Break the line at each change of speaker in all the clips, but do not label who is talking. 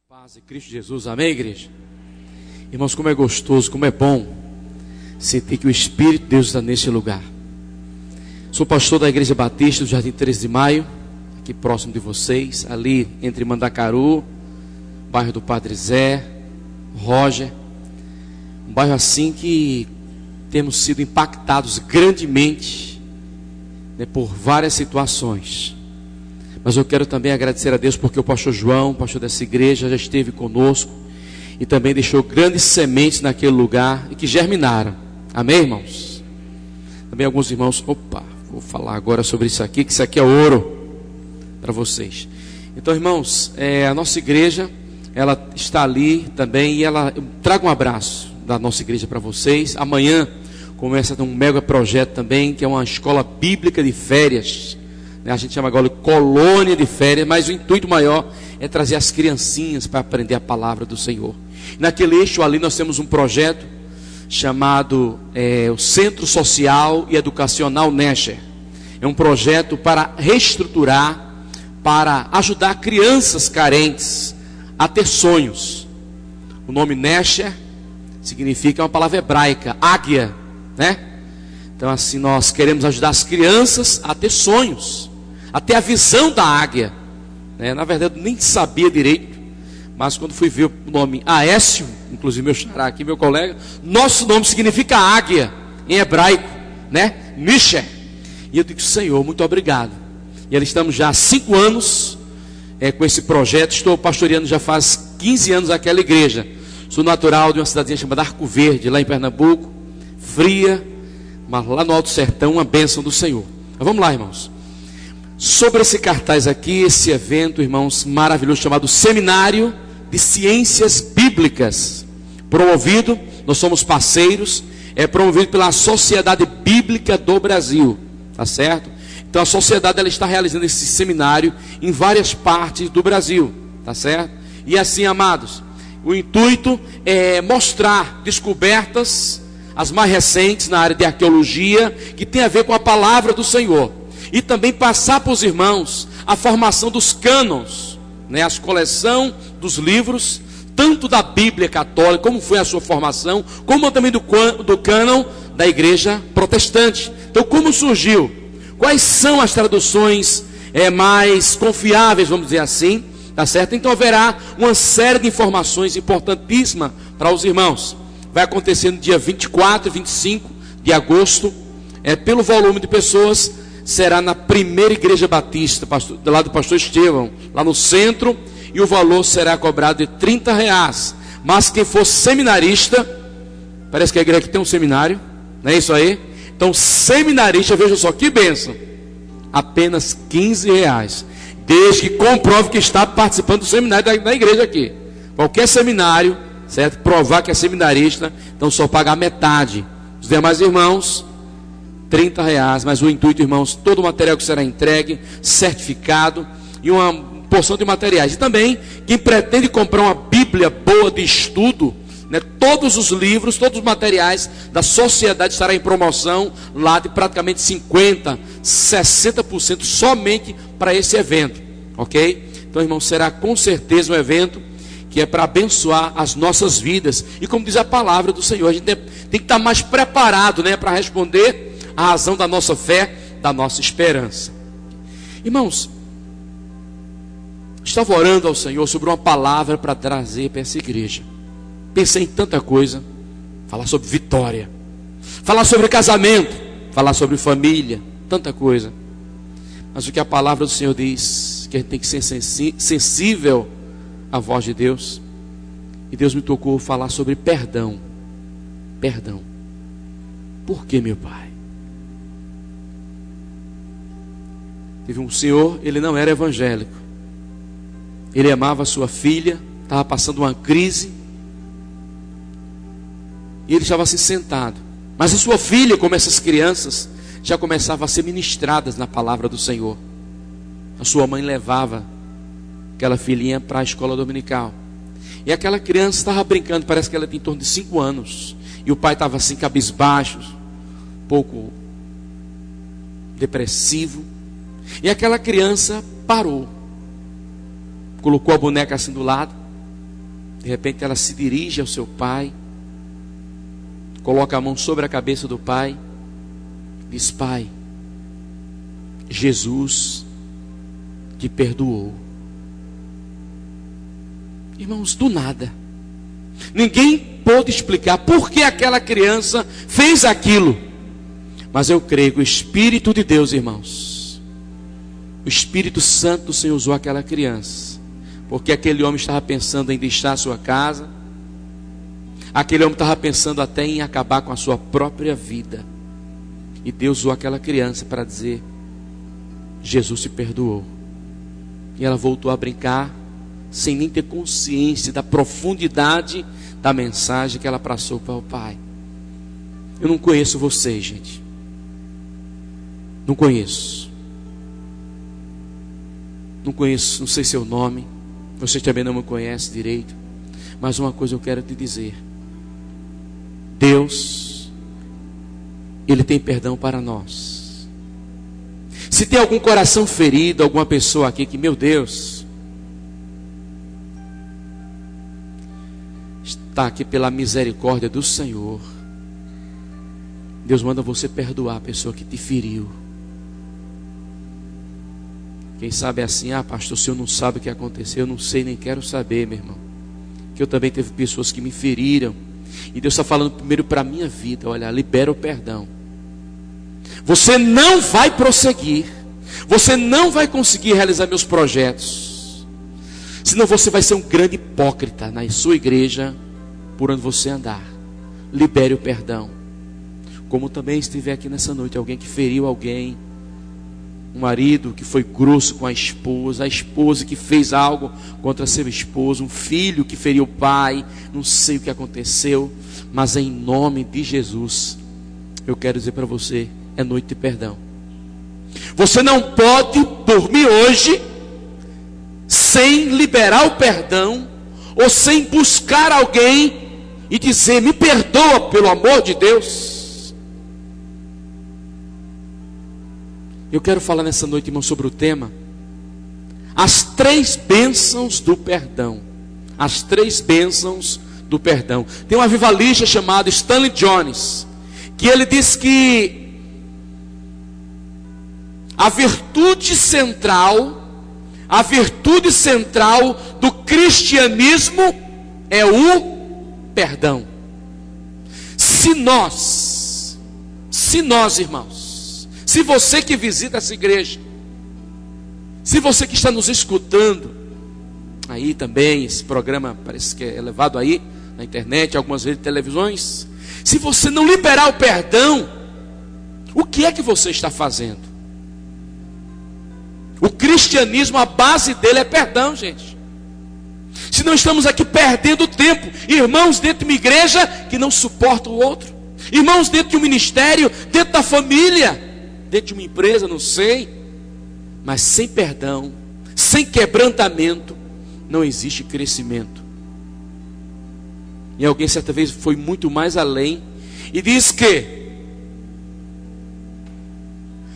Paz em Cristo Jesus, amém, igreja? Irmãos, como é gostoso, como é bom sentir que o Espírito de Deus está neste lugar. Sou pastor da Igreja Batista do Jardim 13 de Maio, aqui próximo de vocês, ali entre Mandacaru, bairro do Padre Zé, Roger, um bairro assim que temos sido impactados grandemente, por várias situações. Mas eu quero também agradecer a Deus porque o pastor João, pastor dessa igreja, já esteve conosco e também deixou grandes sementes naquele lugar e que germinaram. Amém, irmãos? Também alguns irmãos, vou falar agora sobre isso aqui, que isso aqui é ouro para vocês. Então, irmãos, a nossa igreja, ela está ali também e eu trago um abraço da nossa igreja para vocês. Amanhã começa um mega projeto também, que é uma escola bíblica de férias. A gente chama agora de colônia de férias, mas o intuito maior é trazer as criancinhas para aprender a palavra do Senhor. Naquele eixo ali nós temos um projeto chamado o Centro Social e Educacional Nesher. É um projeto para reestruturar, para ajudar crianças carentes a ter sonhos. O nome Nesher significa uma palavra hebraica, águia, né? Então assim nós queremos ajudar as crianças a ter sonhos, a ter a visão da águia, né? Na verdade eu nem sabia direito, mas quando fui ver o nome Aécio, inclusive meu xará aqui, meu colega, nosso nome significa águia em hebraico, né? Nisher. E eu digo, Senhor, muito obrigado. E ali estamos já há 5 anos com esse projeto. Estou pastoreando já faz 15 anos aquela igreja. Sou natural de uma cidadezinha chamada Arco Verde, lá em Pernambuco, fria, mas lá no Alto Sertão, uma bênção do Senhor. Mas vamos lá, irmãos. Sobre esse cartaz aqui, esse evento, irmãos, maravilhoso, chamado Seminário de Ciências Bíblicas, promovido, nós somos parceiros, é promovido pela Sociedade Bíblica do Brasil, tá certo? Então a sociedade, ela está realizando esse seminário em várias partes do Brasil, tá certo? E assim, amados, o intuito é mostrar descobertas, as mais recentes na área de arqueologia, que tem a ver com a palavra do Senhor. E também passar para os irmãos a formação dos cânons, né? A coleção dos livros, tanto da Bíblia católica, como foi a sua formação, como também do cânon da igreja protestante. Então, como surgiu? Quais são as traduções mais confiáveis, vamos dizer assim, tá certo? Então haverá uma série de informações importantíssimas para os irmãos. Vai acontecer no dia 24 e 25 de agosto, pelo volume de pessoas, será na primeira igreja batista, do lado do pastor Estevão, lá no centro, e o valor será cobrado de R$30. Mas quem for seminarista, parece que a igreja aqui tem um seminário, não é isso aí? Então seminarista, veja só que bênção, apenas R$15, desde que comprove que está participando do seminário da igreja aqui. Qualquer seminário, certo? Provar que é seminarista, então só pagar metade. Os demais irmãos, R$30, mas o intuito, irmãos, todo o material que será entregue, certificado e uma porção de materiais. E também, quem pretende comprar uma Bíblia boa de estudo, né, todos os livros, todos os materiais da sociedade estará em promoção lá de praticamente 50%, 60% somente para esse evento, ok? Então, irmãos, será com certeza um evento que é para abençoar as nossas vidas. E como diz a palavra do Senhor, a gente tem que estar mais preparado, né, para responder a razão da nossa fé, da nossa esperança. Irmãos, estava orando ao Senhor sobre uma palavra para trazer para essa igreja. Pensei em tanta coisa. Falar sobre vitória, falar sobre casamento, falar sobre família, tanta coisa. Mas o que a palavra do Senhor diz, que a gente tem que ser sensível à voz de Deus. E Deus me tocou falar sobre perdão. Perdão. Por que, meu Pai? Teve um senhor, ele não era evangélico. Ele amava a sua filha, estava passando uma crise. E ele estava assim sentado. Mas a sua filha, como essas crianças, já começava a ser ministradas na palavra do Senhor. A sua mãe levava aquela filhinha para a escola dominical. E aquela criança estava brincando, parece que ela tinha em torno de 5 anos. E o pai estava assim cabisbaixo, um pouco depressivo. E aquela criança parou, colocou a boneca assim do lado De repente ela se dirige ao seu pai, coloca a mão sobre a cabeça do pai, diz: pai, Jesus te perdoou. Irmãos, do nada, ninguém pôde explicar por que aquela criança fez aquilo, mas eu creio que o Espírito de Deus, irmãos, o Espírito Santo do Senhor usou aquela criança, porque aquele homem estava pensando em deixar a sua casa, aquele homem estava pensando até em acabar com a sua própria vida, e Deus usou aquela criança para dizer: Jesus te perdoou. E ela voltou a brincar, sem nem ter consciência da profundidade da mensagem que ela passou para o pai. Eu não conheço vocês, gente. Não conheço. Não conheço, não sei seu nome. Você também não me conhece direito. Mas uma coisa eu quero te dizer: Deus, Ele tem perdão para nós. Se tem algum coração ferido, alguma pessoa aqui que, meu Deus, está aqui pela misericórdia do Senhor, Deus manda você perdoar a pessoa que te feriu. Quem sabe é assim: ah, pastor, o senhor não sabe o que aconteceu. Eu não sei, nem quero saber, meu irmão, que eu também teve pessoas que me feriram, e Deus está falando primeiro para a minha vida: olha, libera o perdão. Você não vai prosseguir, você não vai conseguir realizar meus projetos, senão você vai ser um grande hipócrita na sua igreja, por onde você andar. Libere o perdão. Como também estiver aqui nessa noite alguém que feriu alguém, um marido que foi grosso com a esposa que fez algo contra seu esposo, um filho que feriu o pai, não sei o que aconteceu, mas em nome de Jesus, eu quero dizer para você: é noite de perdão. Você não pode dormir hoje sem liberar o perdão, ou sem buscar alguém e dizer: me perdoa, pelo amor de Deus. Eu quero falar nessa noite, irmão, sobre o tema: as 3 bênçãos do perdão. As 3 bênçãos do perdão. Tem um avivalista chamado Stanley Jones, que ele diz que a virtude central do cristianismo é o perdão. Se nós, irmãos, se você que visita essa igreja, se você que está nos escutando aí também, esse programa parece que é levado aí na internet, algumas vezes televisões, se você não liberar o perdão, o que é que você está fazendo? O cristianismo, a base dele é perdão, gente. Se não estamos aqui perdendo tempo, irmãos dentro de uma igreja que não suportam o outro, irmãos dentro de um ministério, dentro da família, dentro de uma empresa, não sei, mas sem perdão, sem quebrantamento, não existe crescimento. E alguém certa vez foi muito mais além e diz que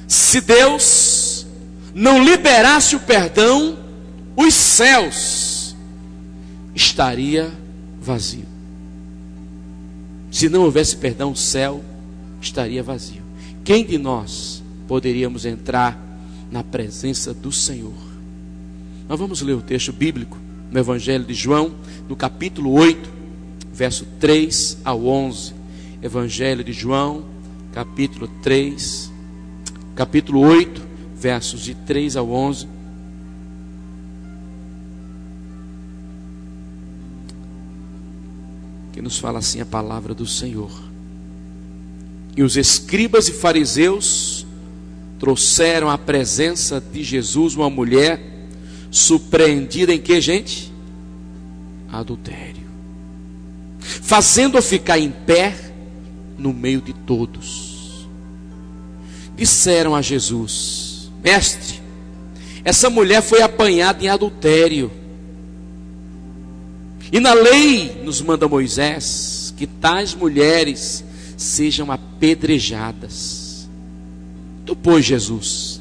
se Deus não liberasse o perdão, os céus estaria vazio. Se não houvesse perdão, o céu estaria vazio. Quem de nós poderíamos entrar na presença do Senhor? Nós vamos ler o texto bíblico no Evangelho de João, no capítulo 8, verso 3 ao 11. Evangelho de João, capítulo 8, versos de 3 ao 11. Que nos fala assim a palavra do Senhor: e os escribas e fariseus trouxeram à presença de Jesus uma mulher surpreendida em que, gente? Adultério, fazendo-a ficar em pé no meio de todos. Disseram a Jesus: mestre, essa mulher foi apanhada em adultério, e na lei nos manda Moisés que tais mulheres sejam apedrejadas. Tu, pois, Jesus,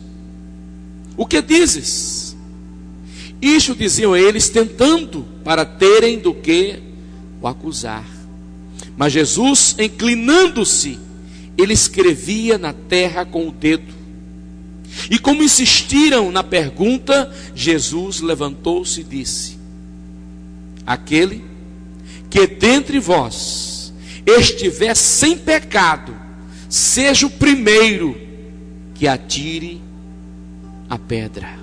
o que dizes? Isto diziam eles, tentando para terem do que o acusar. Mas Jesus, inclinando-se, ele escrevia na terra com o dedo. E como insistiram na pergunta, Jesus levantou-se e disse: aquele que dentre vós estiver sem pecado, seja o primeiro que atire a pedra.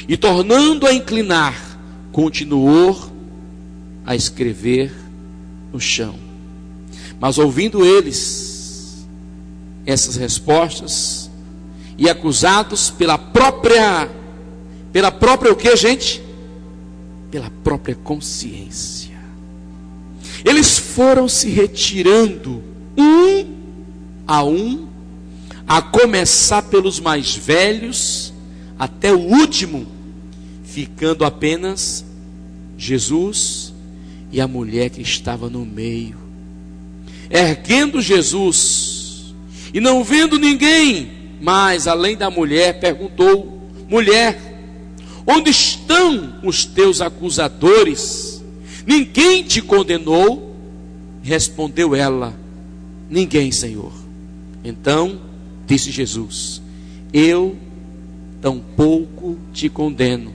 E tornando a inclinar, continuou a escrever no chão. Mas ouvindo eles essas respostas, e acusados pela própria o que, gente? Pela própria consciência, eles foram se retirando um, a começar pelos mais velhos até o último, ficando apenas Jesus e a mulher que estava no meio. Erguendo Jesus e não vendo ninguém mais além da mulher, perguntou: mulher, onde estão os teus acusadores? Ninguém te condenou? Respondeu ela: ninguém, Senhor. Então disse Jesus: eu tampouco te condeno.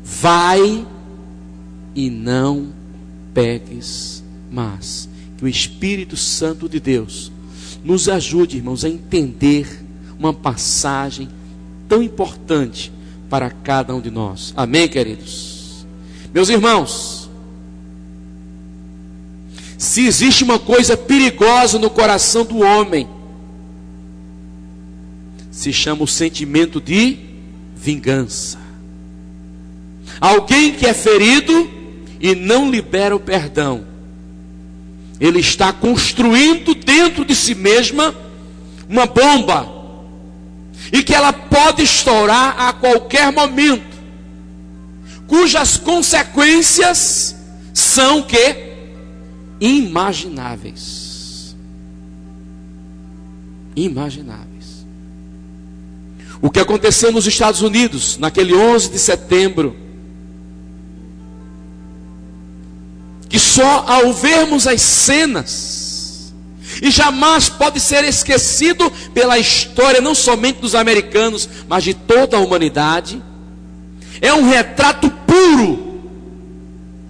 Vai e não peques mais. Que o Espírito Santo de Deus nos ajude, irmãos, a entender uma passagem tão importante para cada um de nós. Amém, queridos? Meus irmãos, se existe uma coisa perigosa no coração do homem, se chama o sentimento de vingança. Alguém que é ferido e não libera o perdão, ele está construindo dentro de si mesma uma bomba, e que ela pode estourar a qualquer momento, cujas consequências são que imagináveis. Imagináveis. O que aconteceu nos Estados Unidos naquele 11 de setembro, que só ao vermos as cenas, e jamais pode ser esquecido pela história, não somente dos americanos, mas de toda a humanidade, é um retrato puro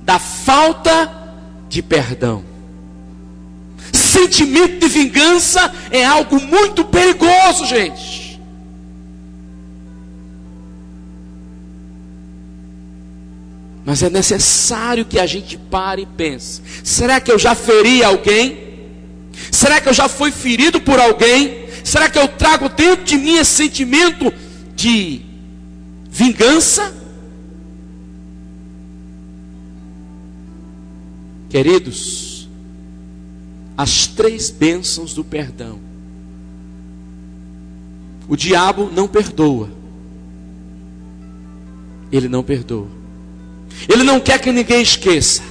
da falta de perdão. Sentimento de vingança é algo muito perigoso, gente. Mas é necessário que a gente pare e pense: será que eu já feri alguém? Será que eu já fui ferido por alguém? Será que eu trago dentro de mim esse sentimento de vingança? Queridos, as 3 bênçãos do perdão. O diabo não perdoa. Ele não perdoa. Ele não quer que ninguém esqueça.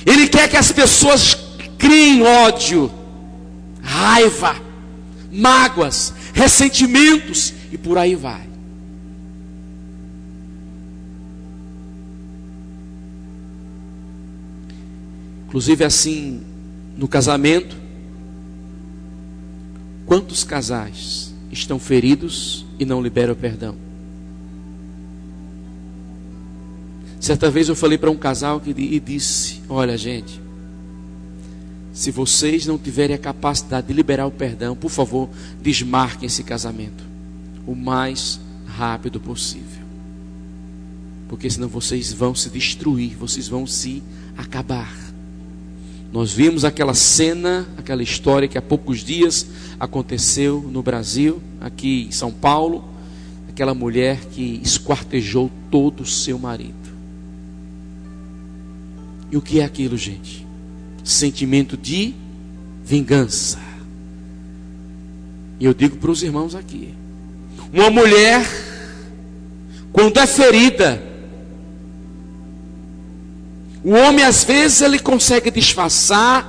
Ele quer que as pessoas criem ódio, raiva, mágoas, ressentimentos e por aí vai. Inclusive assim, no casamento, quantos casais estão feridos e não liberam o perdão? Certa vez eu falei para um casal e disse: olha, gente, se vocês não tiverem a capacidade de liberar o perdão, por favor, desmarquem esse casamento o mais rápido possível, porque senão vocês vão se destruir, vocês vão se acabar. Nós vimos aquela cena, aquela história que há poucos dias aconteceu no Brasil, aqui em São Paulo, aquela mulher que esquartejou todo o seu marido. E o que é aquilo, gente? Sentimento de vingança. E eu digo para os irmãos aqui: uma mulher, quando é ferida, o homem às vezes ele consegue disfarçar,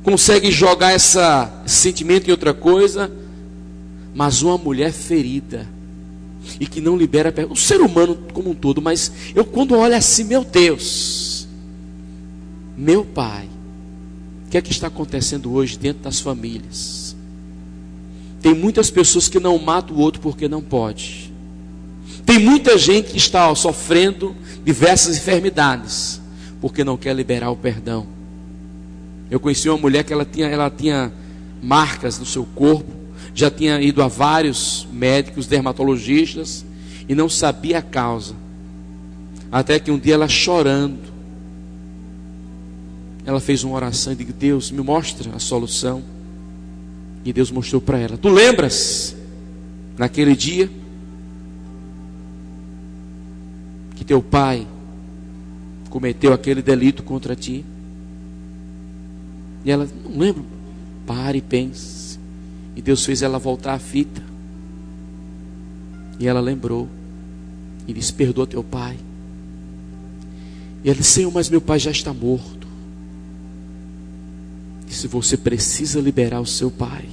consegue jogar esse sentimento em outra coisa, mas uma mulher ferida, e que não libera perdão. O ser humano como um todo, mas eu quando olho assim, meu Deus, meu Pai, o que é que está acontecendo hoje dentro das famílias? Tem muitas pessoas que não matam o outro porque não pode. Tem muita gente que está sofrendo diversas enfermidades porque não quer liberar o perdão. Eu conheci uma mulher que ela tinha marcas no seu corpo, já tinha ido a vários médicos, dermatologistas, e não sabia a causa. Até que um dia ela chorando, ela fez uma oração e disse: Deus, me mostra a solução. E Deus mostrou para ela. Tu lembras, naquele dia, que teu pai cometeu aquele delito contra ti? E ela: não lembro. Pare e pense. E Deus fez ela voltar a fita. E ela lembrou. E disse: perdoa teu pai. E ela disse: Senhor, mas meu pai já está morto. Disse: você precisa liberar o seu pai.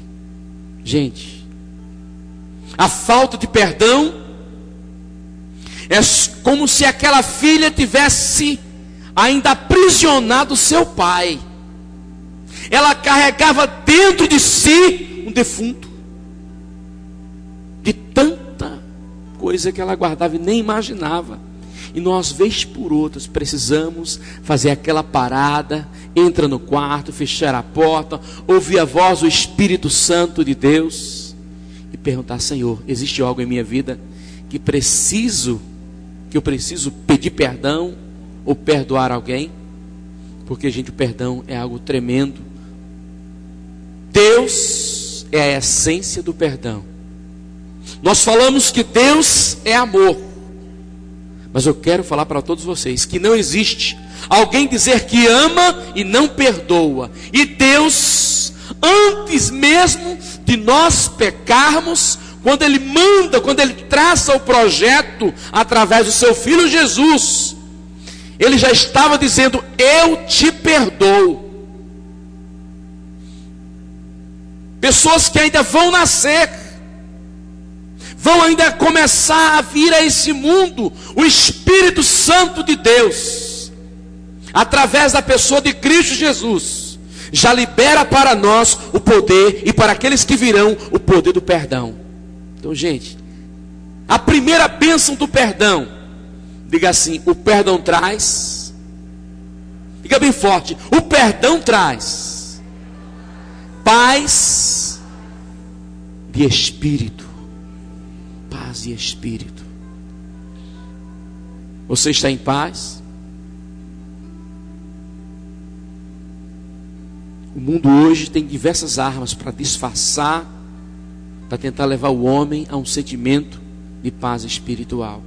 Gente, a falta de perdão é como se aquela filha tivesse ainda aprisionado seu pai. Ela carregava dentro de si um defunto, de tanta coisa que ela guardava e nem imaginava. E nós, vez por outras, precisamos fazer aquela parada, entra no quarto, fechar a porta, ouvir a voz do Espírito Santo de Deus e perguntar: Senhor, existe algo em minha vida que eu preciso pedir perdão ou perdoar alguém? Porque, gente, o perdão é algo tremendo. Deus é a essência do perdão. Nós falamos que Deus é amor, mas eu quero falar para todos vocês que não existe alguém dizer que ama e não perdoa. E Deus, antes mesmo de nós pecarmos, quando Ele manda, quando Ele traça o projeto através do seu Filho Jesus, Ele já estava dizendo: eu te perdoo. Pessoas que ainda vão nascer, vão ainda começar a vir a esse mundo, o Espírito Santo de Deus, através da pessoa de Cristo Jesus, já libera para nós o poder, e para aqueles que virão, o poder do perdão. Então, gente, a primeira bênção do perdão, diga assim: o perdão traz, diga bem forte, o perdão traz paz de espírito. Paz e espírito. Você está em paz? O mundo hoje tem diversas armas para disfarçar, para tentar levar o homem a um sentimento de paz espiritual.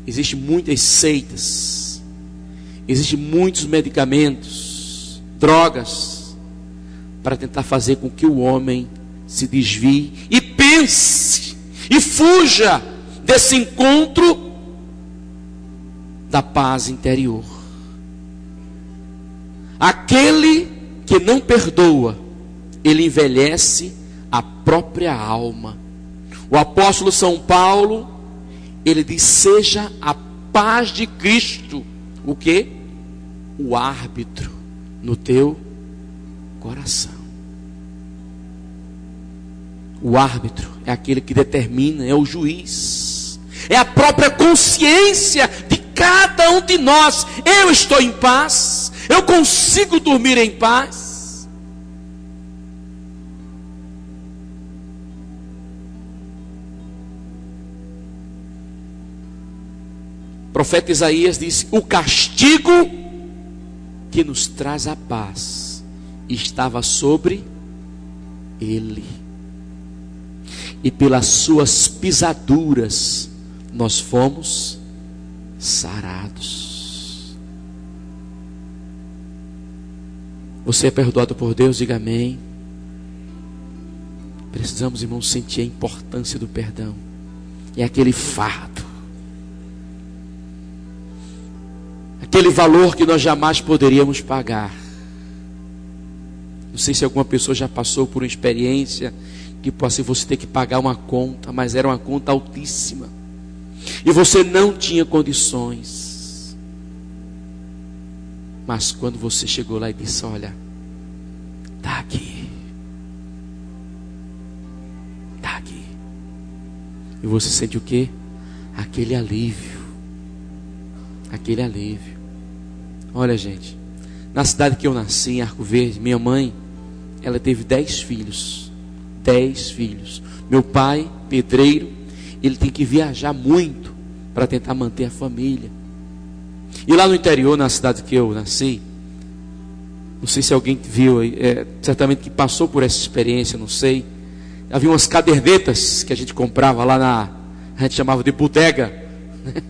Existem muitas seitas, existem muitos medicamentos, drogas, para tentar fazer com que o homem se desvie e pense e fuja desse encontro da paz interior. Aquele que não perdoa, ele envelhece a própria alma. O apóstolo São Paulo, ele diz: seja a paz de Cristo o quê? O árbitro no teu coração. O árbitro é aquele que determina, é o juiz, é a própria consciência de cada um de nós. Eu estou em paz, eu consigo dormir em paz. O profeta Isaías disse: o castigo que nos traz a paz estava sobre ele, e pelas suas pisaduras nós fomos sarados. Você é perdoado por Deus? Diga amém. Precisamos, irmãos, sentir a importância do perdão. É aquele fardo, aquele valor que nós jamais poderíamos pagar. Não sei se alguma pessoa já passou por uma experiência que possa você ter que pagar uma conta, mas era uma conta altíssima, e você não tinha condições. Mas quando você chegou lá e disse: olha, está aqui, está aqui, e você sente o quê? Aquele alívio, aquele alívio. Olha, gente, na cidade que eu nasci, em Arco Verde, minha mãe, ela teve 10 filhos. 10 filhos. Meu pai, pedreiro, ele tem que viajar muito para tentar manter a família. E lá no interior, na cidade que eu nasci, não sei se alguém viu, certamente que passou por essa experiência, não sei. Havia umas cadernetas que a gente comprava lá a gente chamava de bodega, né?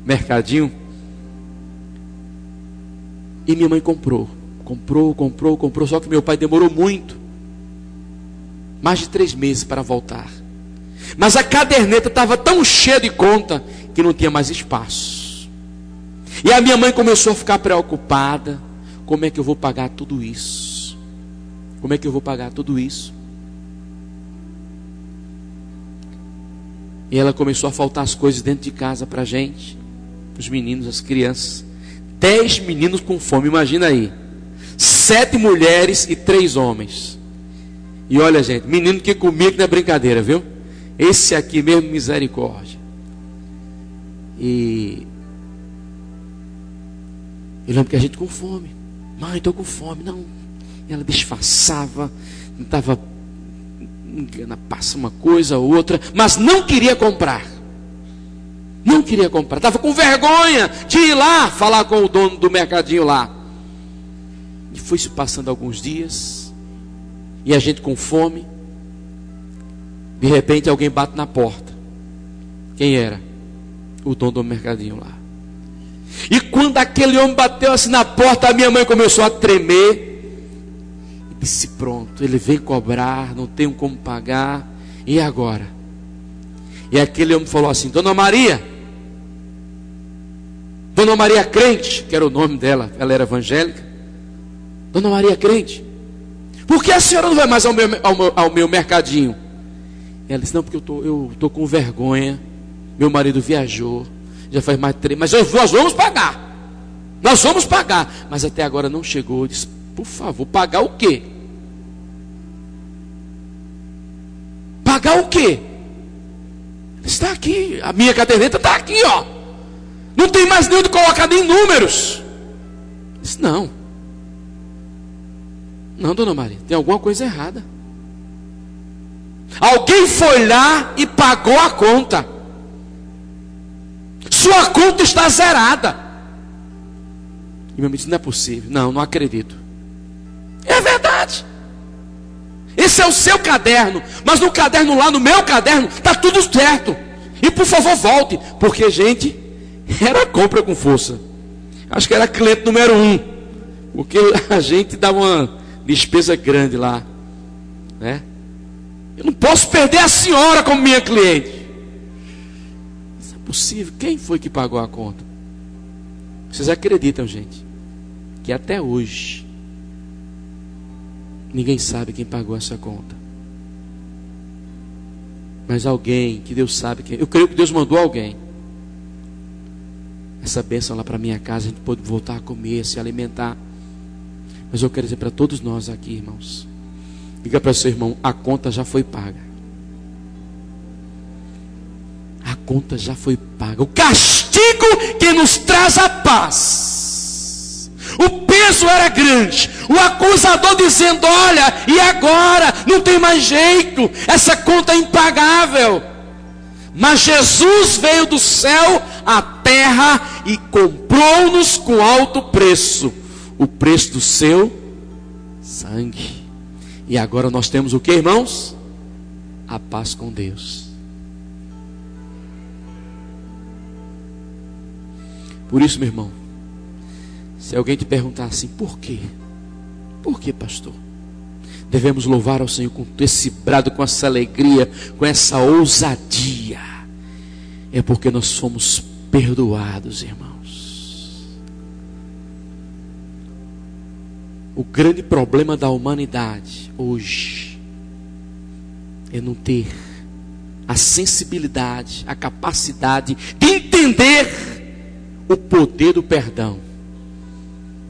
Mercadinho. E minha mãe comprou, só que meu pai demorou muito, mais de 3 meses para voltar. Mas a caderneta estava tão cheia de conta que não tinha mais espaço. E a minha mãe começou a ficar preocupada: como é que eu vou pagar tudo isso? Como é que eu vou pagar tudo isso? E ela começou a faltar as coisas dentro de casa para a gente, os meninos, as crianças. 10 meninos com fome, imagina aí. 7 mulheres e 3 homens. E olha, gente, menino que comia que não é brincadeira, viu? Esse aqui mesmo, misericórdia. E eu lembro que a gente com fome. Mãe, estou com fome. Não. E ela disfarçava, não estava, passa uma coisa ou outra, mas não queria comprar. Não queria comprar, estava com vergonha de ir lá falar com o dono do mercadinho lá. E foi se passando alguns dias, e a gente com fome. De repente alguém bate na porta. Quem era? O dono do mercadinho lá. E quando aquele homem bateu assim na porta, a minha mãe começou a tremer. E disse: pronto, ele vem cobrar, não tenho como pagar. E agora? E aquele homem falou assim: Dona Maria Crente, que era o nome dela, ela era evangélica. Dona Maria Crente, por que a senhora não vai mais ao meu mercadinho? Ela disse: não, porque eu estou com vergonha. Meu marido viajou, já faz mais de 3, mas nós vamos pagar. Nós vamos pagar. Mas até agora não chegou. Eu disse: por favor, pagar o quê? Pagar o quê? Está aqui, a minha caderneta está aqui, ó. Não tem mais nem onde colocar nem números. Eu disse: não, Dona Maria, tem alguma coisa errada. Alguém foi lá e pagou a conta. Sua conta está zerada. E meu amigo disse: não é possível. Não acredito. É verdade. Esse é o seu caderno, mas no caderno lá, no meu caderno, está tudo certo. E por favor volte, porque, gente, era compra com força. Acho que era cliente número 1, porque a gente dava uma despesa grande lá, né? Eu não posso perder a senhora como minha cliente. Isso é possível. Quem foi que pagou a conta? Vocês acreditam, gente, que até hoje ninguém sabe quem pagou essa conta? Mas alguém, que Deus sabe quem. Eu creio que Deus mandou alguém. Essa bênção lá para minha casa, a gente pode voltar a comer, se alimentar. Mas eu quero dizer para todos nós aqui, irmãos, diga para o seu irmão: a conta já foi paga. A conta já foi paga. O castigo que nos traz a paz, o peso era grande. O acusador dizendo: olha, e agora? Não tem mais jeito, essa conta é impagável. Mas Jesus veio do céu à terra e comprou-nos com alto preço, o preço do seu sangue. E agora nós temos o que, irmãos? A paz com Deus. Por isso, meu irmão, se alguém te perguntar assim: por quê? Por que, pastor? Devemos louvar ao Senhor com esse brado, com essa alegria, com essa ousadia. É porque nós fomos perdoados, irmãos. O grande problema da humanidade hoje é não ter a sensibilidade, a capacidade de entender o poder do perdão,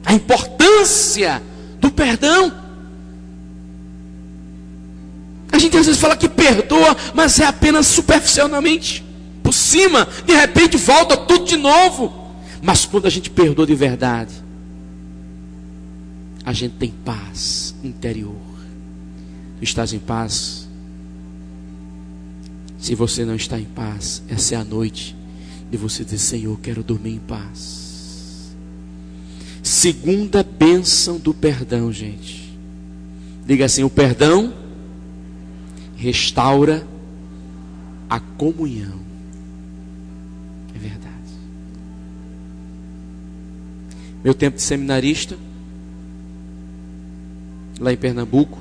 a importância do perdão. A gente às vezes fala que perdoa, mas é apenas superficialmente, por cima, de repente volta tudo de novo. Mas quando a gente perdoa de verdade, a gente tem paz interior. Tu estás em paz? Se você não está em paz, essa é a noite de você dizer: Senhor, quero dormir em paz. Segunda bênção do perdão, gente. Diga assim: o perdão restaura a comunhão. É verdade. Meu tempo de seminarista, lá em Pernambuco,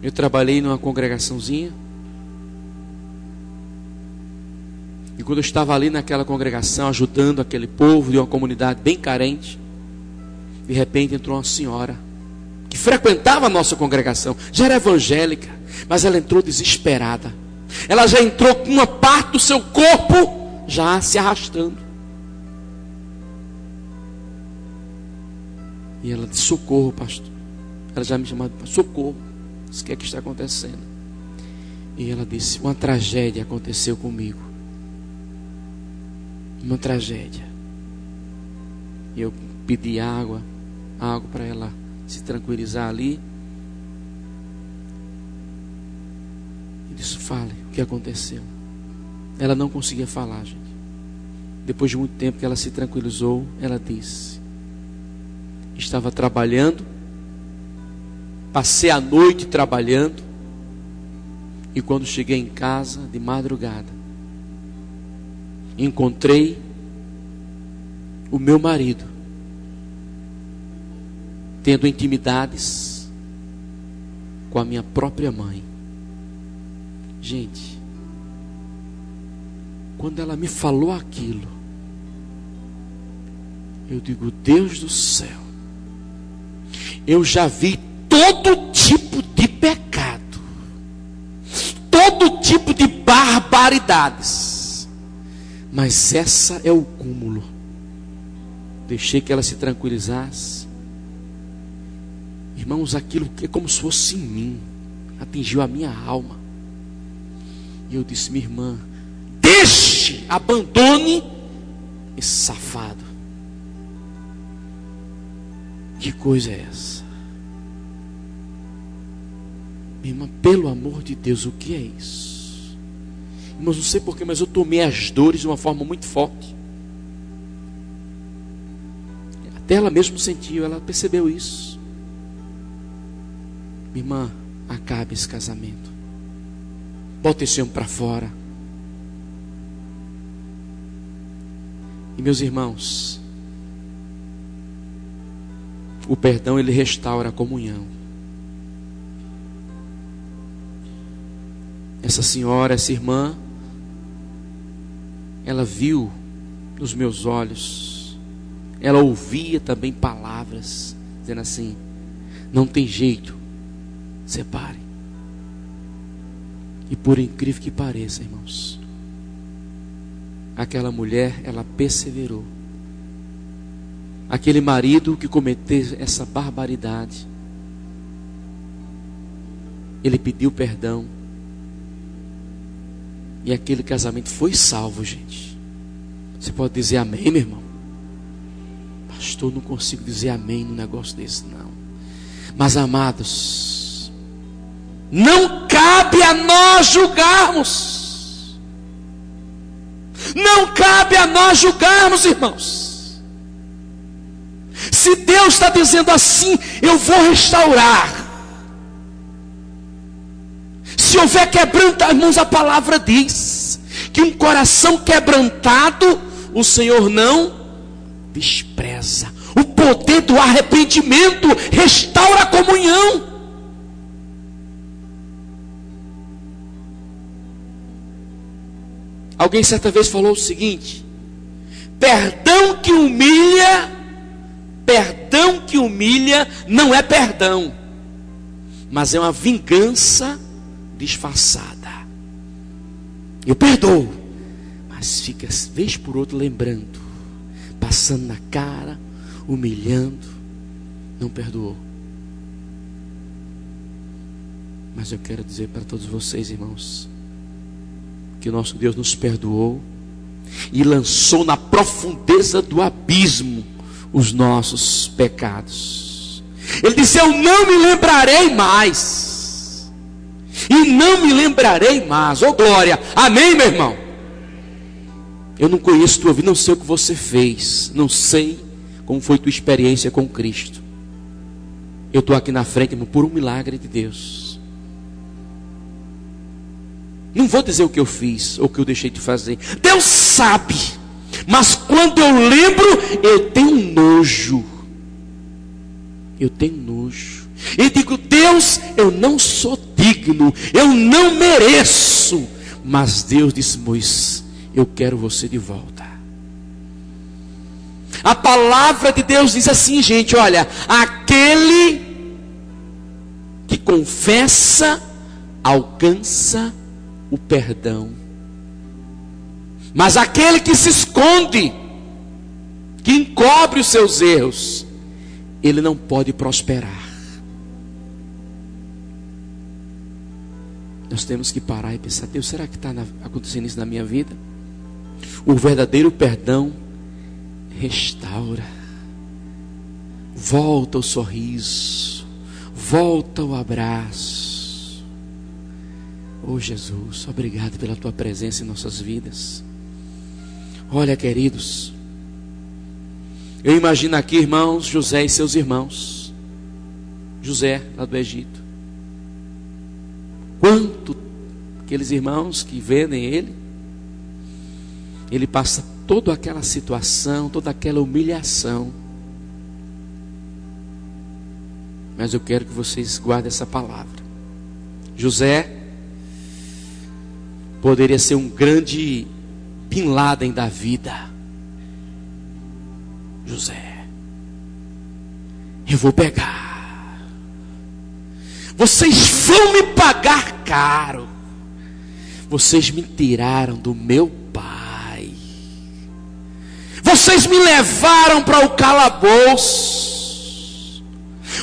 eu trabalhei numa congregaçãozinha. E quando eu estava ali naquela congregação, ajudando aquele povo de uma comunidade bem carente, de repente entrou uma senhora que frequentava a nossa congregação, já era evangélica, mas ela entrou desesperada. Ela já entrou com uma parte do seu corpo já se arrastando. E ela disse: socorro, pastor. Ela já me chamou: socorro, o que é que está acontecendo? E ela disse: uma tragédia aconteceu comigo. Uma tragédia. E eu pedi água para ela se tranquilizar ali. E disse: fale, o que aconteceu? Ela não conseguia falar, gente. Depois de muito tempo que ela se tranquilizou, ela disse: estava trabalhando, passei a noite trabalhando, e quando cheguei em casa de madrugada, encontrei o meu marido tendo intimidades com a minha própria mãe. Gente, quando ela me falou aquilo, eu digo: Deus do céu, eu já vi todo tipo de pecado, todo tipo de barbaridades, mas essa é o cúmulo. Deixei que ela se tranquilizasse. Irmãos, aquilo que é como se fosse em mim, atingiu a minha alma. E eu disse: minha irmã, deixe, abandone esse safado. Que coisa é essa? Minha irmã, pelo amor de Deus, o que é isso? Irmãos, não sei porquê, mas eu tomei as dores de uma forma muito forte. Até ela mesma sentiu, ela percebeu isso. Minha irmã, acabe esse casamento. Bota esse homem para fora. E meus irmãos, o perdão, ele restaura a comunhão. Essa senhora, essa irmã, ela viu nos meus olhos, ela ouvia também palavras dizendo assim: não tem jeito, separe. E por incrível que pareça, irmãos, aquela mulher, ela perseverou. Aquele marido que cometeu essa barbaridade, ele pediu perdão, e aquele casamento foi salvo, gente. Você pode dizer amém, meu irmão? Pastor, não consigo dizer amém num negócio desse, não. Mas amados, não cabe a nós julgarmos. Não cabe a nós julgarmos, irmãos. Se Deus está dizendo assim: eu vou restaurar. Se houver quebrantamento, irmãos, a palavra diz que um coração quebrantado o Senhor não despreza. O poder do arrependimento restaura a comunhão. Alguém certa vez falou o seguinte: perdão que humilha não é perdão, mas é uma vingança disfarçada. Eu perdoo, mas fica vez por outra lembrando, passando na cara, humilhando. Não perdoou. Mas eu quero dizer para todos vocês, irmãos, que o nosso Deus nos perdoou e lançou na profundeza do abismo os nossos pecados. Ele disse: eu não me lembrarei mais. E não me lembrarei mais. Oh glória, amém, meu irmão? Eu não conheço tua vida, não sei o que você fez, não sei como foi tua experiência com Cristo. Eu estou aqui na frente, irmão, por um milagre de Deus. Não vou dizer o que eu fiz ou o que eu deixei de fazer. Deus sabe. Mas quando eu lembro, eu tenho nojo. Eu tenho nojo. E digo: Deus, eu não sou digno, eu não mereço. Mas Deus disse: Moisés, eu quero você de volta. A palavra de Deus diz assim, gente, olha: aquele que confessa alcança o perdão, mas aquele que se esconde, que encobre os seus erros, ele não pode prosperar. Nós temos que parar e pensar: Deus, será que está acontecendo isso na minha vida? O verdadeiro perdão restaura, volta o sorriso, volta o abraço. Oh Jesus, obrigado pela tua presença em nossas vidas. Olha, queridos, eu imagino aqui, irmãos, José e seus irmãos. José, lá do Egito. Quanto aqueles irmãos que vendem ele passa toda aquela situação, toda aquela humilhação. Mas eu quero que vocês guardem essa palavra. José poderia ser um grande Bin Laden da vida. José, eu vou pegar. Vocês vão me pagar caro. Vocês me tiraram do meu pai. Vocês me levaram para o calabouço.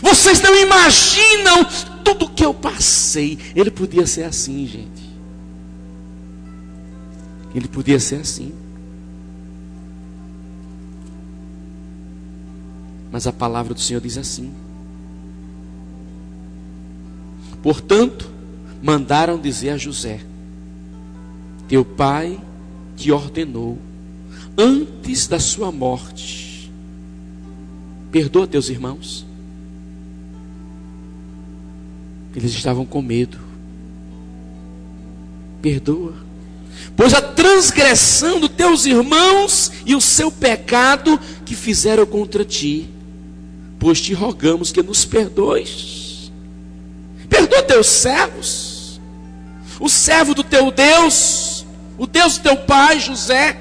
Vocês não imaginam tudo que eu passei. Ele podia ser assim, gente. Ele podia ser assim. Mas a palavra do Senhor diz assim: portanto, mandaram dizer a José: teu pai te ordenou, antes da sua morte, perdoa teus irmãos. Eles estavam com medo. Perdoa. Pois a transgressão dos teus irmãos e o seu pecado que fizeram contra ti, pois te rogamos que nos perdoes. Perdoa teus servos, o servo do teu Deus, o Deus do teu pai José.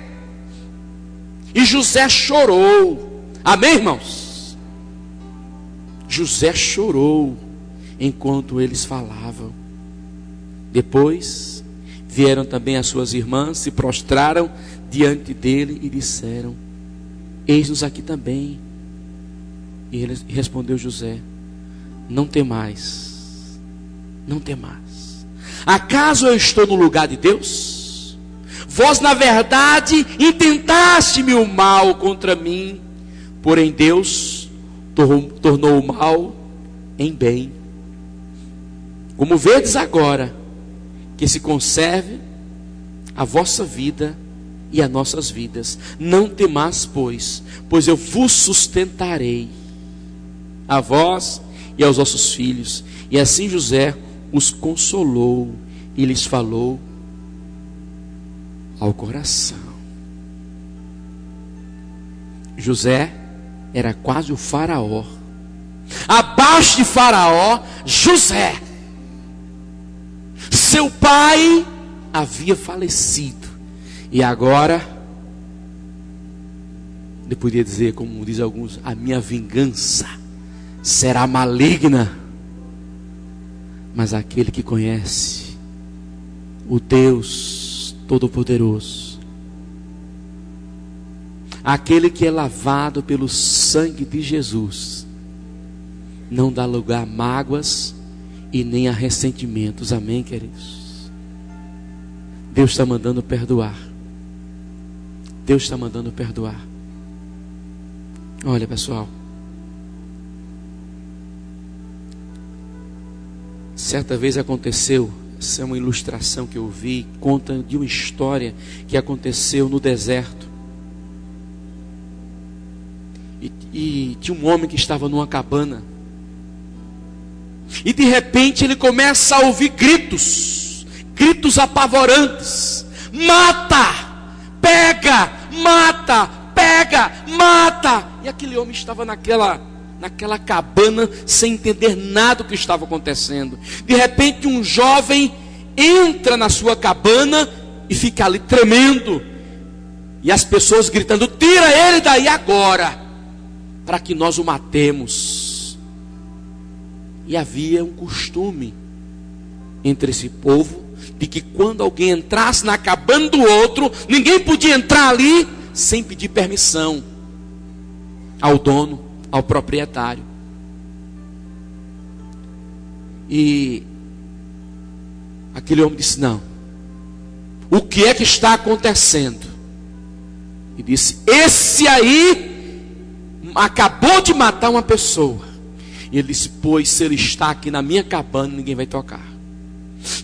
E José chorou. Amém, irmãos? José chorou enquanto eles falavam. Depois vieram também as suas irmãs, se prostraram diante dele e disseram: eis-nos aqui também. E ele respondeu José: não temais, não temais. Acaso eu estou no lugar de Deus? Vós na verdade intentaste-me o mal contra mim, porém Deus tornou o mal em bem. Como vedes agora, que se conserve a vossa vida e as nossas vidas. Não temais, pois eu vos sustentarei, a vós e aos vossos filhos. E assim José os consolou e lhes falou ao coração. José era quase o faraó. Abaixo de faraó, José. Seu pai havia falecido. E agora, ele podia dizer, como diz alguns: a minha vingança será maligna. Mas aquele que conhece o Deus Todo-Poderoso, aquele que é lavado pelo sangue de Jesus, não dá lugar a mágoas e nem a ressentimentos. Amém, queridos? Deus está mandando perdoar. Deus está mandando perdoar. Olha, pessoal, certa vez aconteceu, essa é uma ilustração que eu vi, conta de uma história que aconteceu no deserto. E tinha um homem que estava numa cabana. E de repente ele começa a ouvir gritos apavorantes: mata, pega, mata, pega, mata. E aquele homem estava naquela cabana sem entender nada do que estava acontecendo. De repente um jovem entra na sua cabana e fica ali tremendo. E as pessoas gritando: tira ele daí agora, para que nós o matemos. E havia um costume entre esse povo de que quando alguém entrasse na cabana do outro, ninguém podia entrar ali sem pedir permissão ao dono, ao proprietário. E aquele homem disse: não, o que é que está acontecendo? E disse: esse aí acabou de matar uma pessoa. E ele disse: pois se ele está aqui na minha cabana, ninguém vai tocar.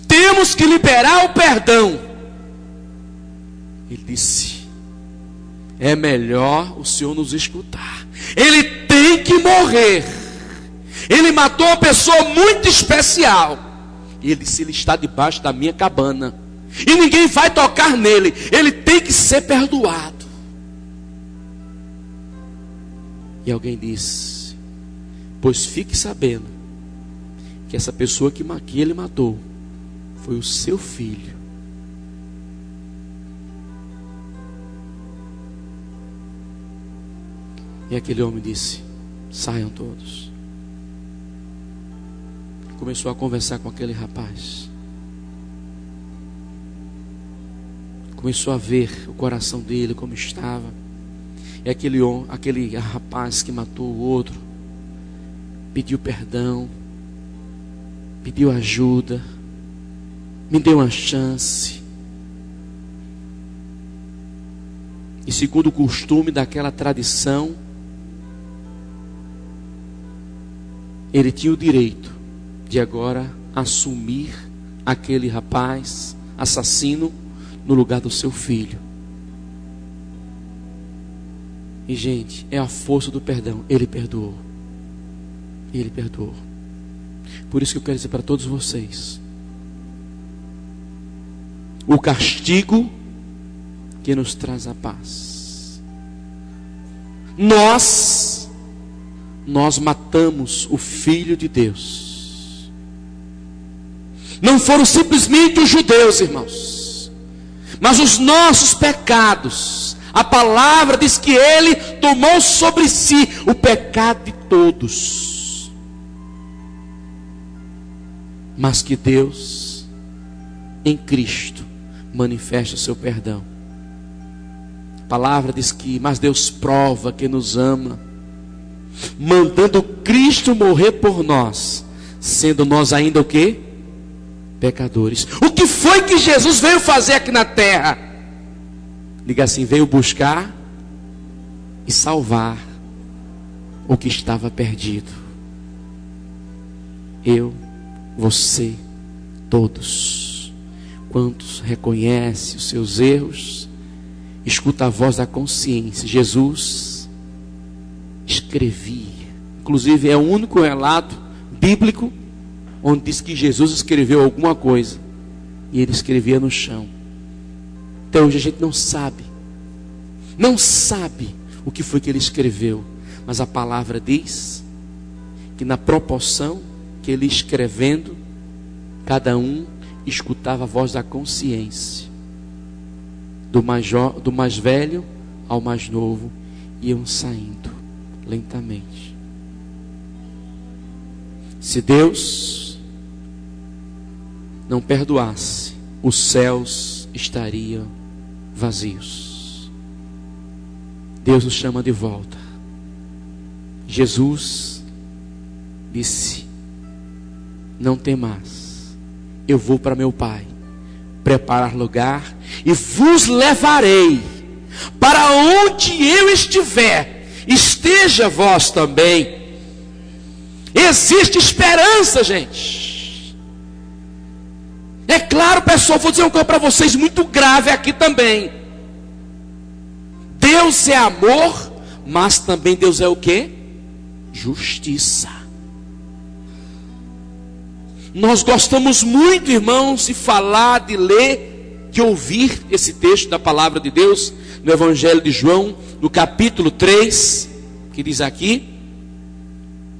Temos que liberar o perdão. Ele disse: é melhor o Senhor nos escutar. Ele tem que morrer. Ele matou uma pessoa muito especial. E ele disse: ele está debaixo da minha cabana e ninguém vai tocar nele. Ele tem que ser perdoado. E alguém disse: pois fique sabendo que essa pessoa que ele matou foi o seu filho. E aquele homem disse: saiam todos. Começou a conversar com aquele rapaz. Começou a ver o coração dele como estava. E aquele rapaz que matou o outro pediu perdão, pediu ajuda, me deu uma chance. E segundo o costume daquela tradição, ele tinha o direito de agora assumir aquele rapaz assassino no lugar do seu filho. E gente, é a força do perdão. Ele perdoou. Ele perdoou. Por isso que eu quero dizer para todos vocês: o castigo que nos traz a paz. Nós matamos o Filho de Deus. Não foram simplesmente os judeus, irmãos, mas os nossos pecados. A palavra diz que Ele tomou sobre si o pecado de todos. Mas que Deus, em Cristo, manifesta o seu perdão. A palavra diz que, mas Deus prova que nos ama, mandando Cristo morrer por nós, sendo nós ainda o quê? Pecadores. O que foi que Jesus veio fazer aqui na terra? Diga assim: veio buscar e salvar o que estava perdido. Eu, você, todos, quantos reconhecem os seus erros, escuta a voz da consciência. Jesus escrevia, inclusive é o único relato bíblico onde diz que Jesus escreveu alguma coisa e ele escrevia no chão. Até hoje a gente não sabe o que foi que ele escreveu, mas a palavra diz que na proporção que ele escrevendo, cada um escutava a voz da consciência, do mais velho ao mais novo, iam saindo lentamente. Se Deus não perdoasse os céus estariam vazios. Deus nos chama de volta. Jesus disse: não temas, eu vou para meu Pai preparar lugar e vos levarei para onde eu estiver, esteja vós também. Existe esperança, gente. É claro, pessoal, vou dizer uma coisa para vocês muito grave aqui também. Deus é amor, mas também Deus é o quê? Justiça. Nós gostamos muito, irmãos, de falar, de ler, de ouvir esse texto da palavra de Deus no Evangelho de João, no capítulo 3, que diz aqui,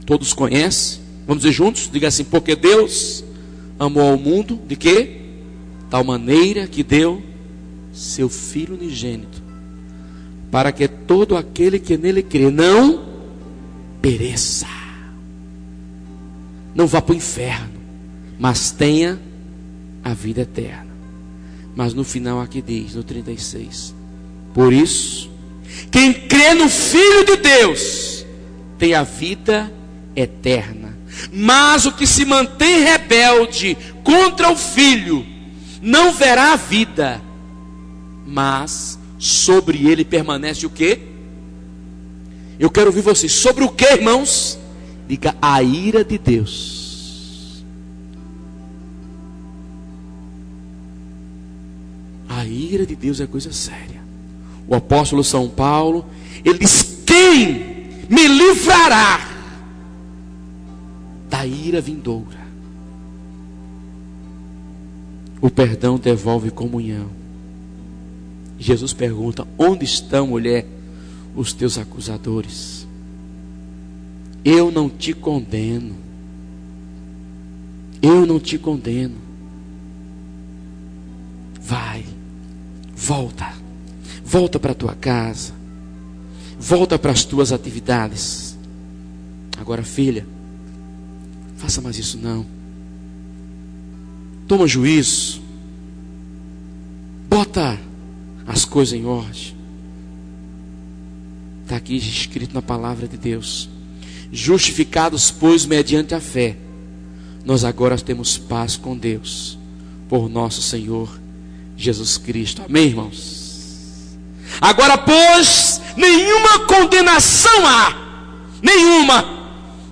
todos conhecem, vamos dizer juntos, diga assim: porque Deus amou ao mundo, de quê? Tal maneira que deu seu Filho unigênito, para que todo aquele que nele crê não pereça, não vá para o inferno, mas tenha a vida eterna. Mas no final aqui diz, no 36, por isso, quem crê no Filho de Deus tem a vida eterna, mas o que se mantém rebelde contra o Filho não verá a vida, mas sobre ele permanece o quê? Eu quero ouvir vocês. Sobre o quê, irmãos? Diga: a ira de Deus. A ira de Deus é coisa séria. O apóstolo São Paulo, ele diz: quem me livrará da ira vindoura? O perdão devolve comunhão. Jesus pergunta: onde estão, mulher, os teus acusadores? Eu não te condeno. Eu não te condeno. Vai, volta para a tua casa, volta para as tuas atividades. Agora, filha, faça mais isso não. Toma juízo, bota as coisas em ordem. Está aqui escrito na palavra de Deus: justificados, pois, mediante a fé, nós agora temos paz com Deus, por nosso Senhor Jesus Cristo. Amém, irmãos? Agora, pois, nenhuma condenação há, nenhuma,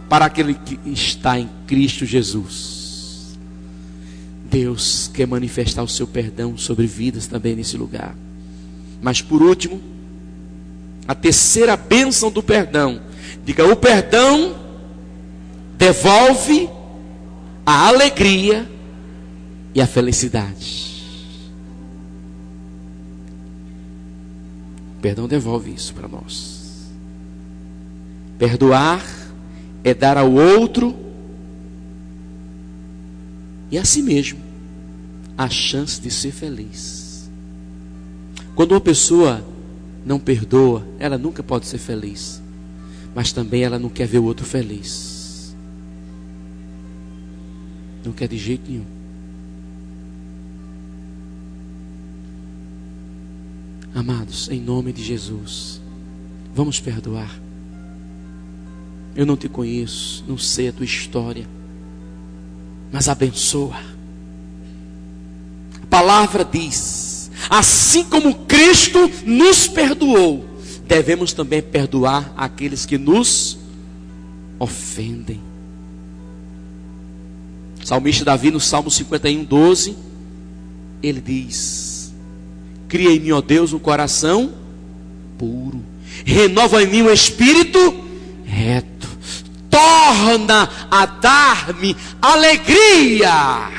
para aquele que está em Cristo Jesus. Deus quer manifestar o seu perdão sobre vidas também nesse lugar. Mas por último, a terceira bênção do perdão. Diga: o perdão devolve a alegria e a felicidade. O perdão devolve isso para nós. Perdoar é dar ao outro e a si mesmo a chance de ser feliz. Quando uma pessoa não perdoa, ela nunca pode ser feliz, mas também ela não quer ver o outro feliz. Não quer de jeito nenhum. Amados, em nome de Jesus, vamos perdoar. Eu não te conheço, não sei a tua história, mas abençoa. A palavra diz: assim como Cristo nos perdoou, devemos também perdoar aqueles que nos ofendem. O salmista Davi, no Salmo 51:12, ele diz: cria em mim, ó Deus, um coração puro, renova em mim um espírito reto, torna a dar-me alegria,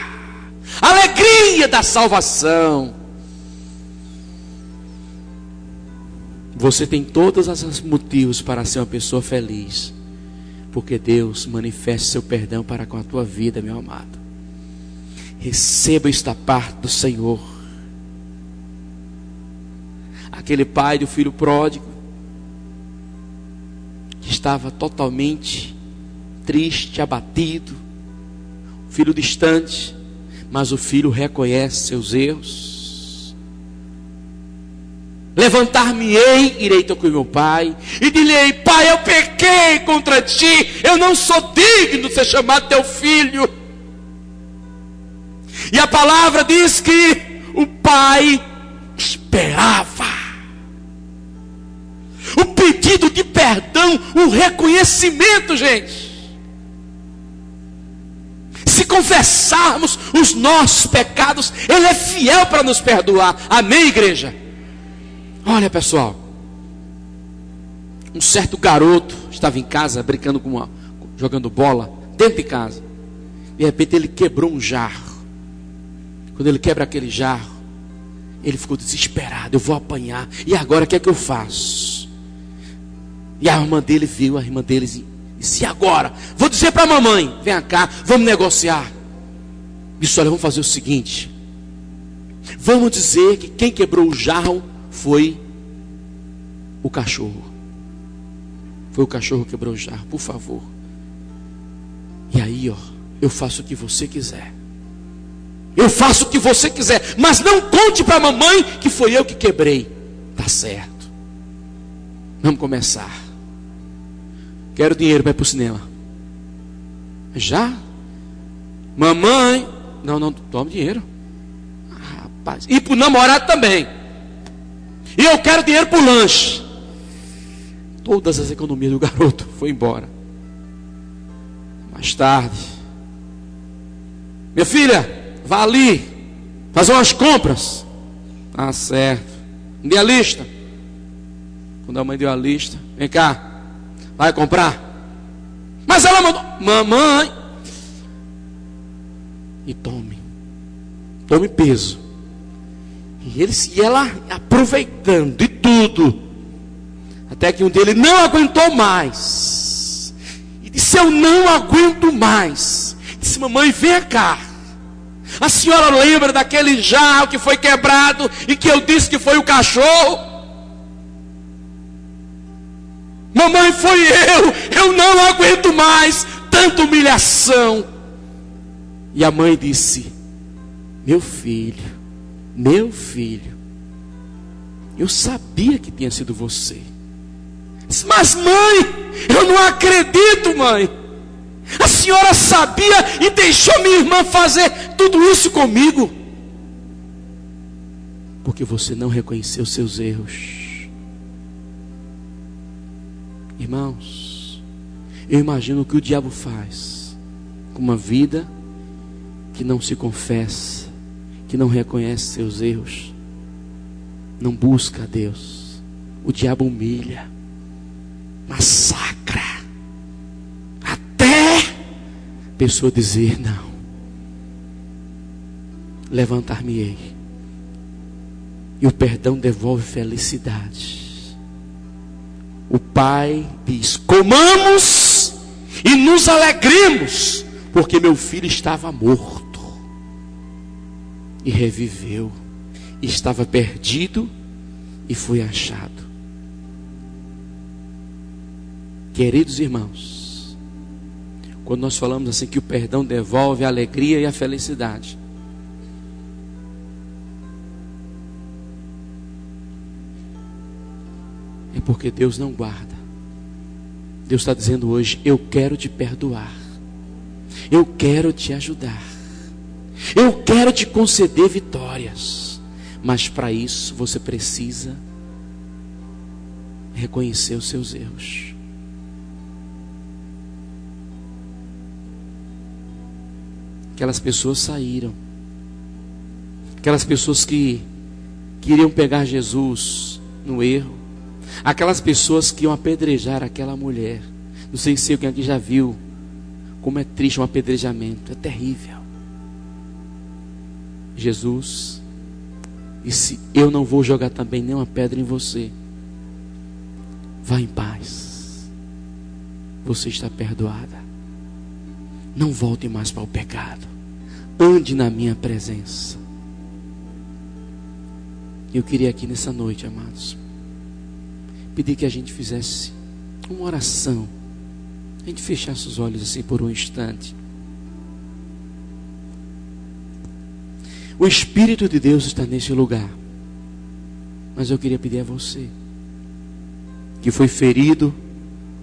alegria da salvação. Você tem todos os motivos para ser uma pessoa feliz, porque Deus manifesta seu perdão para com a tua vida, meu amado. Receba esta parte do Senhor. Aquele pai do filho pródigo, que estava totalmente triste, abatido, filho distante, Mas o filho reconhece seus erros. Levantar-me-ei, irei ter com meu pai, e direi: pai, eu pequei contra ti, eu não sou digno de ser chamado teu filho. E a palavra diz que o pai esperava o pedido de perdão, o reconhecimento, gente. Se confessarmos os nossos pecados, Ele é fiel para nos perdoar. Amém, igreja? Olha, pessoal, um certo garoto estava em casa brincando jogando bola dentro de casa. De repente ele quebrou um jarro. Quando ele quebra aquele jarro, ele ficou desesperado: eu vou apanhar, e agora o que é que eu faço? E a irmã dele viu, a irmã dele disse: e agora? Vou dizer para a mamãe: vem cá, vamos negociar. Disse: olha, vamos fazer o seguinte, vamos dizer que quem quebrou o jarro foi o cachorro. Foi o cachorro que quebrou o jarro, por favor. E aí, ó, eu faço o que você quiser. Eu faço o que você quiser, mas não conte para a mamãe que foi eu que quebrei. Tá certo. Vamos começar. Quero dinheiro para ir para o cinema. Já? Mamãe? Não, toma dinheiro. Rapaz. E para o namorado também. E eu quero dinheiro para o lanche. Todas as economias do garoto foi embora. Mais tarde: minha filha, vá ali fazer umas compras. Ah, certo. Me dê a lista. Quando a mãe deu a lista: vem cá, vai comprar. Mas ela mandou: mamãe. E tome peso. E ela aproveitando de tudo. Até que um dia ele não aguentou mais. E disse: eu não aguento mais. Disse: mamãe, vem cá. A senhora lembra daquele jarro que foi quebrado e que eu disse que foi o cachorro? Mamãe, foi eu não aguento mais tanta humilhação. E a mãe disse: meu filho, eu sabia que tinha sido você. Disse: mas mãe, eu não acredito, mãe. A senhora sabia e deixou minha irmã fazer tudo isso comigo. Porque você não reconheceu seus erros. Irmãos, eu imagino o que o diabo faz com uma vida que não se confessa, que não reconhece seus erros, não busca a Deus. O diabo humilha, massacra, até a pessoa dizer: não, levantar-me-ei. E o perdão devolve felicidade. O pai diz: comamos e nos alegremos, porque meu filho estava morto e reviveu, estava perdido e foi achado. Queridos irmãos, quando nós falamos assim que o perdão devolve a alegria e a felicidade, é porque Deus não guarda. Deus está dizendo hoje: eu quero te perdoar, eu quero te ajudar, eu quero te conceder vitórias, mas para isso você precisa reconhecer os seus erros. Aquelas pessoas saíram, aquelas pessoas que queriam pegar Jesus no erro, aquelas pessoas que iam apedrejar aquela mulher. Não sei se alguém aqui já viu como é triste um apedrejamento, é terrível. Jesus disse: eu não vou jogar também nenhuma pedra em você. Vá em paz, você está perdoada. Não volte mais para o pecado, ande na minha presença. Eu queria aqui nessa noite, amados, pedir que a gente fizesse uma oração, a gente fechasse os olhos assim por um instante. O Espírito de Deus está nesse lugar. Mas eu queria pedir a você, que foi ferido,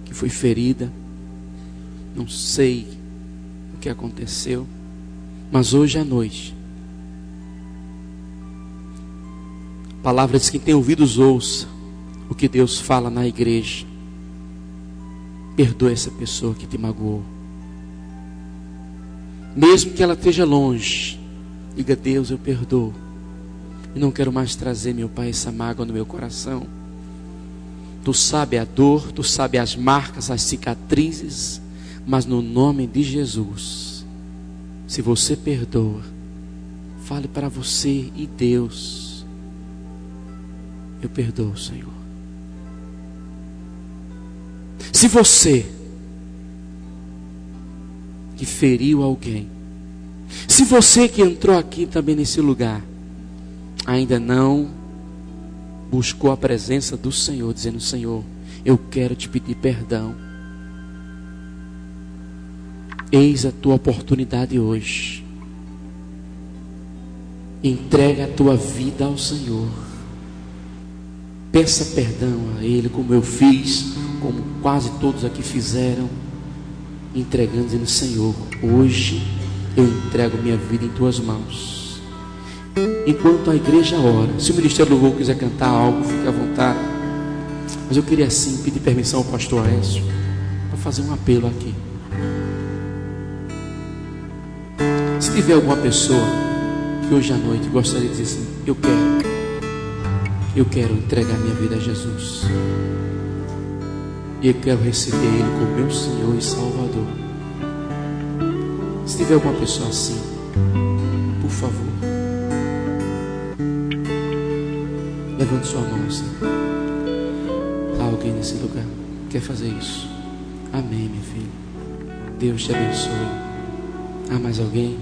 que foi ferida, não sei o que aconteceu, mas hoje à noite, a palavra diz que quem tem ouvidos ouça o que Deus fala na igreja. Perdoe essa pessoa que te magoou, mesmo que ela esteja longe. Diga: Deus, eu perdoo, e não quero mais trazer, meu Pai, essa mágoa no meu coração. Tu sabe a dor, tu sabe as marcas, as cicatrizes, mas no nome de Jesus, se você perdoa, fale para você e Deus: eu perdoo, Senhor. Se você que feriu alguém, se você que entrou aqui também nesse lugar, ainda não buscou a presença do Senhor, dizendo: Senhor, eu quero te pedir perdão, eis a tua oportunidade hoje. Entrega a tua vida ao Senhor. Peça perdão a Ele, como eu fiz, como quase todos aqui fizeram, entregando, dizendo: Senhor, hoje eu entrego minha vida em tuas mãos. Enquanto a igreja ora, se o Ministério do Louvor quiser cantar algo, fique à vontade. Mas eu queria assim pedir permissão ao pastor Aécio para fazer um apelo aqui. Se tiver alguma pessoa que hoje à noite gostaria de dizer assim: eu quero entregar minha vida a Jesus, e eu quero receber Ele como meu Senhor e Salvador. Se tiver alguma pessoa assim, por favor, levante sua mão assim. Há alguém nesse lugar que quer fazer isso? Amém, minha filha. Deus te abençoe. Há mais alguém?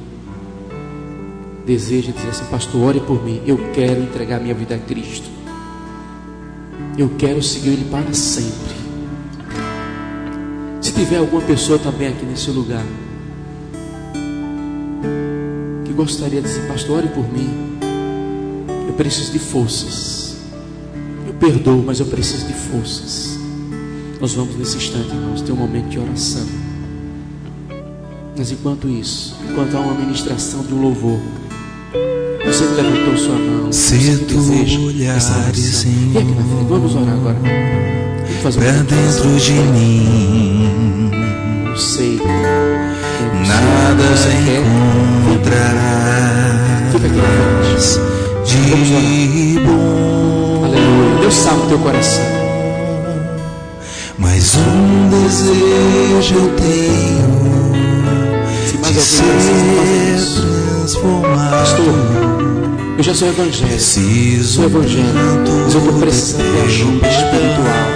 Deseja dizer assim: pastor, ore por mim. Eu quero entregar minha vida a Cristo. Eu quero seguir Ele para sempre. Se tiver alguma pessoa também aqui nesse lugar que gostaria de dizer: pastor, ore por mim, eu preciso de forças. Eu perdoo, mas eu preciso de forças. Nós vamos nesse instante, irmãos, ter um momento de oração. Mas enquanto isso, enquanto há uma ministração de um louvor, você que levantou sua mão, você que deseja essa oração, vem aqui na frente, vamos orar agora. Vamos fazer uma
dentro de mim,
eu sei que
nada encontrarás de bom.
Aleluia. Deus sabe o teu coração.
Mas um desejo eu tenho, de ser transformado.
Pastor, eu já sou evangélico, sou evangélico, mas eu estou precisando de ajuda espiritual.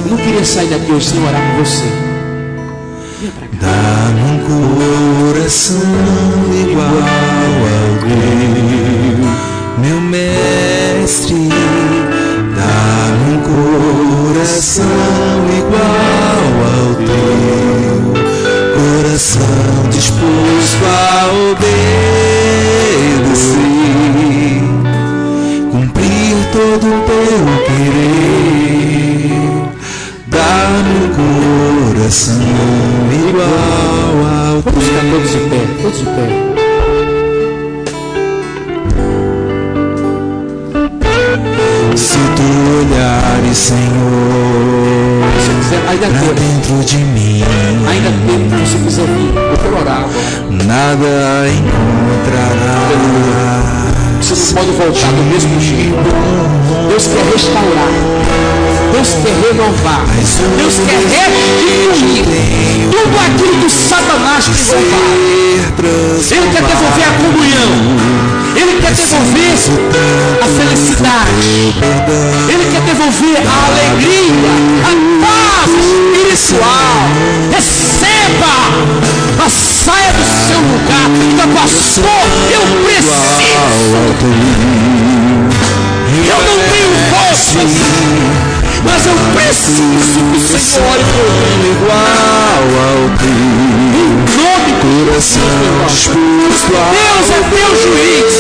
Eu não queria sair daqui hoje sem orar por você. Venha pra cá.
Dá-me um coração igual ao teu, meu mestre. Dá-me um coração igual ao teu, coração disposto a obedecer, cumprir todo o teu querer. Dá-me um coração igual ao teu.
Vamos ficar todos de pé, todos de pé.
Se tu olhares, Senhor, pra dentro de mim,
ainda tempo que você quiser vir, eu quero orar agora.
Nada encontrarás.
Você não pode voltar do mesmo jeito. Deus quer restaurar, Deus quer renovar, Deus quer restituir tudo aquilo que Satanás quis roubar. Ele quer devolver a comunhão, Ele quer devolver a felicidade, Ele quer devolver a alegria, a paz espiritual. Receba, mas saia do seu lugar. Então, pastor, eu não tenho forças, mas eu preciso que o Senhor olhe por mim.
Igual ao teu,
Em nome do
coração disposto a
Deus é teu juiz,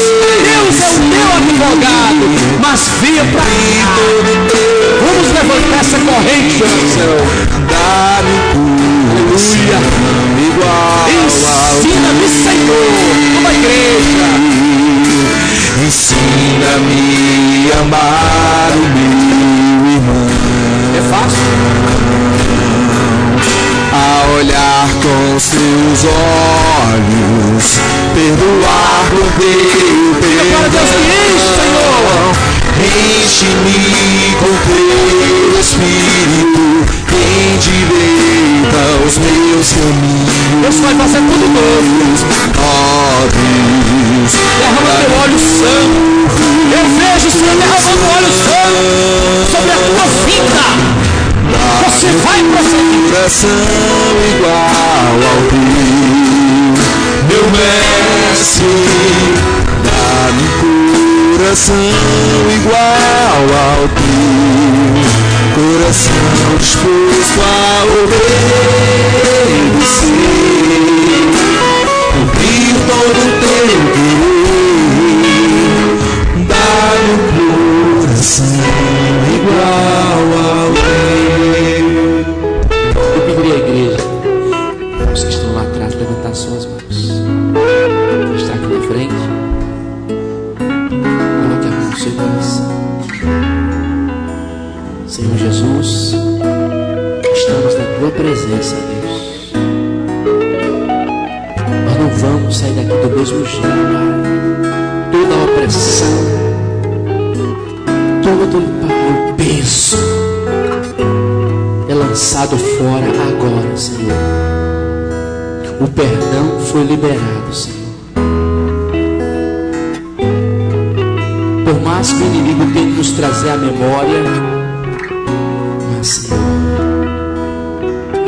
Deus é o teu advogado, mas venha para cá. Vamos levantar essa corrente de oração.
Dá-me um coração igual ao
Ensina-me, Senhor, como a igreja.
Ensina-me a amar o meu irmão.
É fácil?
A olhar com seus olhos, perdoar com teu
Para Deus que enche,
perdão. Enche-me com teu Espírito, endireita os meus caminhos.
Deus vai fazer tudo novo.
Ó Deus,
Derrama teu óleo santo. Eu vejo o Senhor derramando óleo santo sobre a tua vida. Você vai prosseguir.
coração igual ao teu, meu mestre. Dá-me um coração igual ao teu, coração disposto a obedecer, cumprir todo o teu querer. Dá-me um coração igual ao teu.
Eu pediria à igreja, os que estão lá atrás, levantar suas mãos. Quem está aqui na frente, coloque a mão no seu coração. Senhor Jesus, estamos na tua presença, Deus. Nós não vamos sair daqui do mesmo jeito, Pai. Toda a opressão, todo o peso é lançado fora agora, Senhor. O perdão foi liberado, Senhor. Por mais que o inimigo tente nos trazer à memória, mas, Senhor,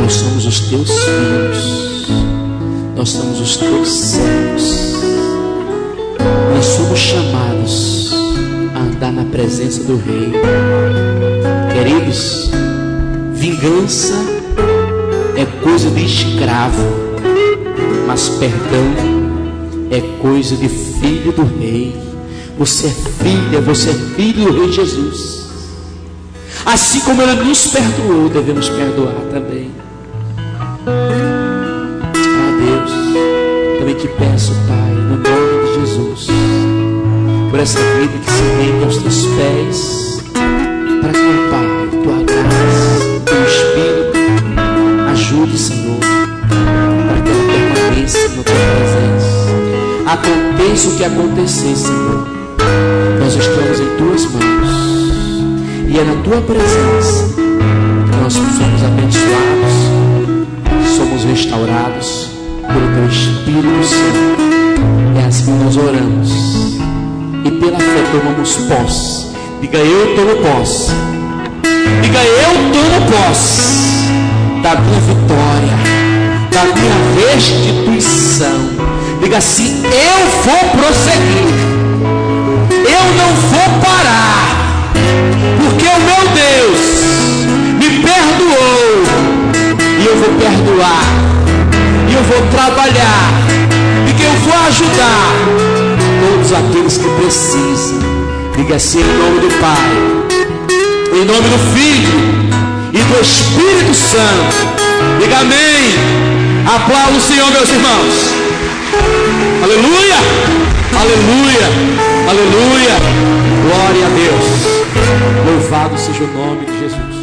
nós somos os teus filhos, nós somos os teus servos, nós somos chamados a andar na presença do Rei. Queridos, vingança é coisa de escravo, mas perdão é coisa de filho do Rei. Você é filha, você é filho do Rei Jesus. Assim como Ele nos perdoou, devemos perdoar também. Ah, Deus, também te peço, Pai, no nome de Jesus, por essa vida que se rende aos teus pés, para que, meu Pai, tua graça, teu Espírito ajude, Senhor, para que ela permaneça na tua presença. Aconteça o que acontecer, Senhor, nós estamos em tuas mãos, e é na tua presença que nós somos abençoados, somos restaurados pelo teu Espírito Santo. É assim que nós oramos e pela fé tomamos posse. Diga: eu tomo posse. Diga: eu tomo posse da minha vitória, da minha restituição. Diga assim: eu vou prosseguir, eu não vou parar, porque o meu Deus me perdoou, e eu vou perdoar, e eu vou trabalhar, e que eu vou ajudar todos aqueles que precisam. Diga assim: em nome do Pai, em nome do Filho e do Espírito Santo. Diga amém. Aplauda o Senhor, meus irmãos. Aleluia, aleluia, aleluia. Glória a Deus. Louvado seja o nome de Jesus.